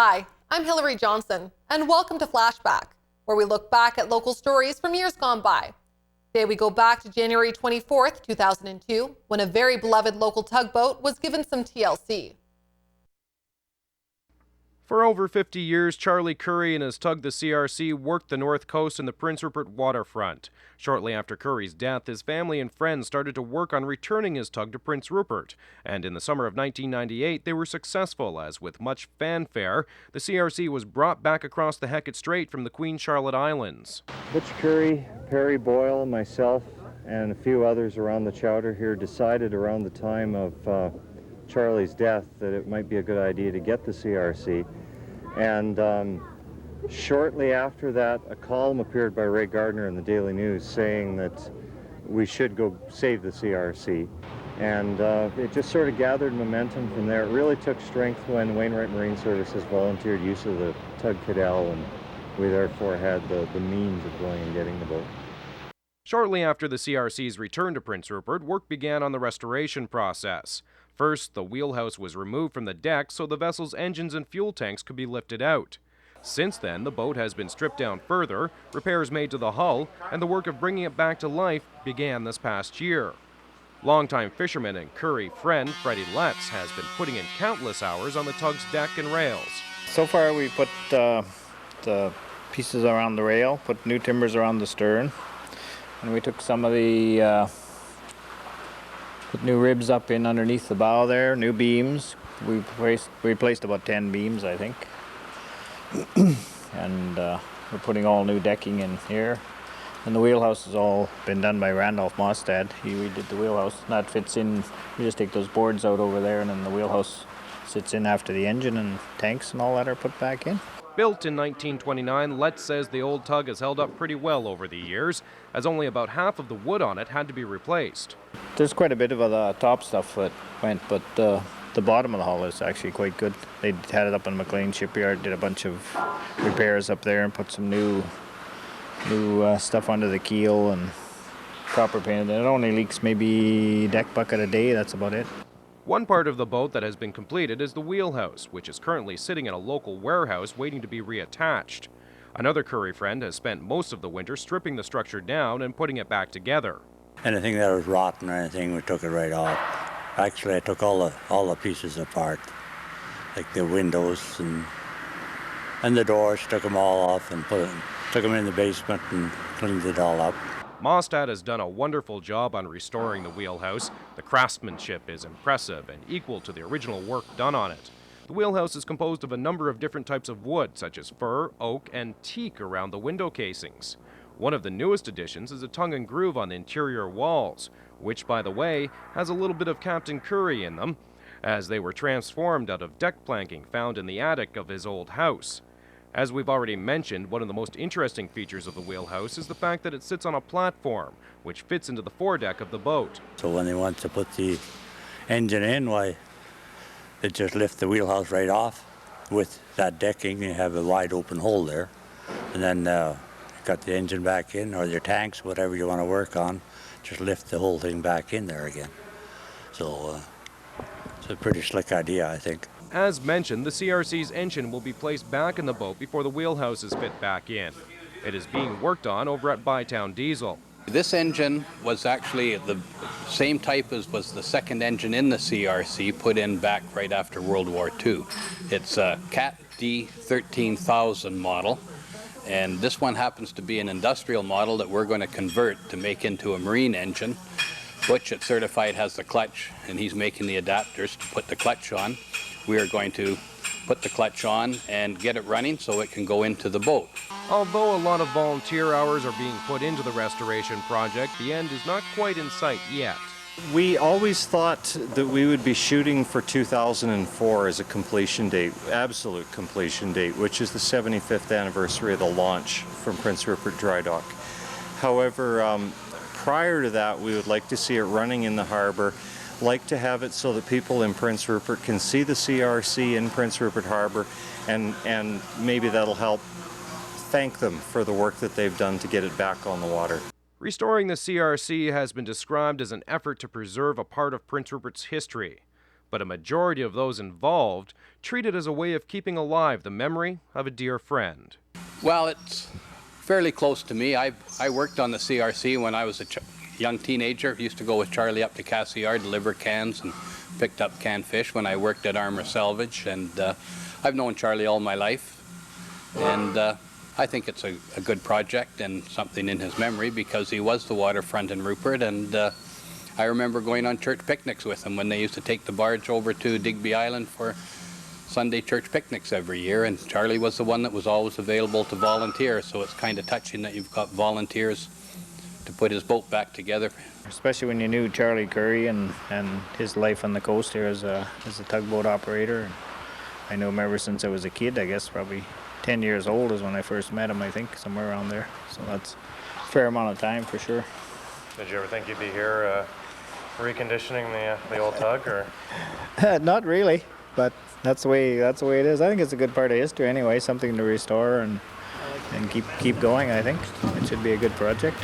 Hi, I'm Hillary Johnson, and welcome to Flashback, where we look back at local stories from years gone by. Today we go back to January 24th, 2002, when a very beloved local tugboat was given some TLC. For over 50 years, Charlie Curry and his tug, the CRC, worked the North Coast and the Prince Rupert waterfront. Shortly after Curry's death, his family and friends started to work on returning his tug to Prince Rupert. And in the summer of 1998, they were successful, as with much fanfare, the CRC was brought back across the Hecate Strait from the Queen Charlotte Islands. Butch Curry, Perry Boyle, myself, and a few others around the chowder here decided around the time of Charlie's death that it might be a good idea to get the CRC. And shortly after that, a column appeared by Ray Gardner in the Daily News saying that we should go save the CRC. And it just sort of gathered momentum from there. It really took strength when Wainwright Marine Services volunteered use of the tug Cadell, and we therefore had the means of going and getting the boat. Shortly after the CRC's return to Prince Rupert, work began on the restoration process. First, the wheelhouse was removed from the deck so the vessel's engines and fuel tanks could be lifted out. Since then, the boat has been stripped down further, repairs made to the hull, and the work of bringing it back to life began this past year. Longtime fisherman and Curry friend Freddie Letts has been putting in countless hours on the tug's deck and rails. So far we put the pieces around the rail, put new timbers around the stern, and we took some of the put new ribs up in underneath the bow there, new beams. We replaced about 10 beams, I think. And we're putting all new decking in here. And the wheelhouse has all been done by Randolph Mostad. He redid the wheelhouse. That fits in, we just take those boards out over there, and then the wheelhouse sits in after the engine, and tanks and all that are put back in. Built in 1929, Letts says the old tug has held up pretty well over the years, as only about half of the wood on it had to be replaced. There's quite a bit of the top stuff that went, but the bottom of the hull is actually quite good. They had it up in McLean Shipyard, did a bunch of repairs up there and put some new stuff under the keel and copper painted. It only leaks maybe deck bucket a day, that's about it. One part of the boat that has been completed is the wheelhouse, which is currently sitting in a local warehouse waiting to be reattached. Another Curry friend has spent most of the winter stripping the structure down and putting it back together. Anything that was rotten or anything, we took it right off. Actually, I took all the pieces apart, like the windows and the doors, took them all off and took them in the basement and cleaned it all up. Mostad has done a wonderful job on restoring the wheelhouse. The craftsmanship is impressive and equal to the original work done on it. The wheelhouse is composed of a number of different types of wood, such as fir, oak, and teak around the window casings. One of the newest additions is a tongue and groove on the interior walls, which, by the way, has a little bit of Captain Curry in them, as they were transformed out of deck planking found in the attic of his old house. As we've already mentioned, one of the most interesting features of the wheelhouse is the fact that it sits on a platform, which fits into the foredeck of the boat. So when they want to put the engine in, why, they just lift the wheelhouse right off with that decking. You have a wide open hole there, and then got the engine back in, or your tanks, whatever you want to work on, just lift the whole thing back in there again. So it's a pretty slick idea, I think. As mentioned, the CRC's engine will be placed back in the boat before the wheelhouse is fit back in. It is being worked on over at Bytown Diesel. This engine was actually the same type as was the second engine in the CRC, put in back right after World War II. It's a Cat D 13,000 model, and this one happens to be an industrial model that we're going to convert to make into a marine engine. Butch at Certified has the clutch, and he's making the adapters to put the clutch on. We are going to put the clutch on and get it running so it can go into the boat. Although a lot of volunteer hours are being put into the restoration project, the end is not quite in sight yet. We always thought that we would be shooting for 2004 as a completion date, absolute completion date, which is the 75th anniversary of the launch from Prince Rupert Dry Dock. However, prior to that, we would like to see it running in the harbor, like to have it so that people in Prince Rupert can see the CRC in Prince Rupert Harbor, and maybe that'll help thank them for the work that they've done to get it back on the water. Restoring the CRC has been described as an effort to preserve a part of Prince Rupert's history. but a majority of those involved treat it as a way of keeping alive the memory of a dear friend. Well, it's fairly close to me. I worked on the CRC when I was a young teenager. Used to go with Charlie up to Cassiar, deliver cans, and picked up canned fish when I worked at Armour Salvage. And I've known Charlie all my life. And I think it's a good project and something in his memory because he was the waterfront in Rupert. And I remember going on church picnics with him when they used to take the barge over to Digby Island for Sunday church picnics every year, and Charlie was the one that was always available to volunteer, so it's kind of touching that you've got volunteers to put his boat back together. Especially when you knew Charlie Curry and his life on the coast here as a tugboat operator. I know him ever since I was a kid, I guess probably 10 years old is when I first met him, I think, somewhere around there. So that's a fair amount of time for sure. Did you ever think you'd be here reconditioning the old tug, or? Not really, but that's the way it is. I think it's a good part of history anyway, something to restore and keep going. I think it should be a good project.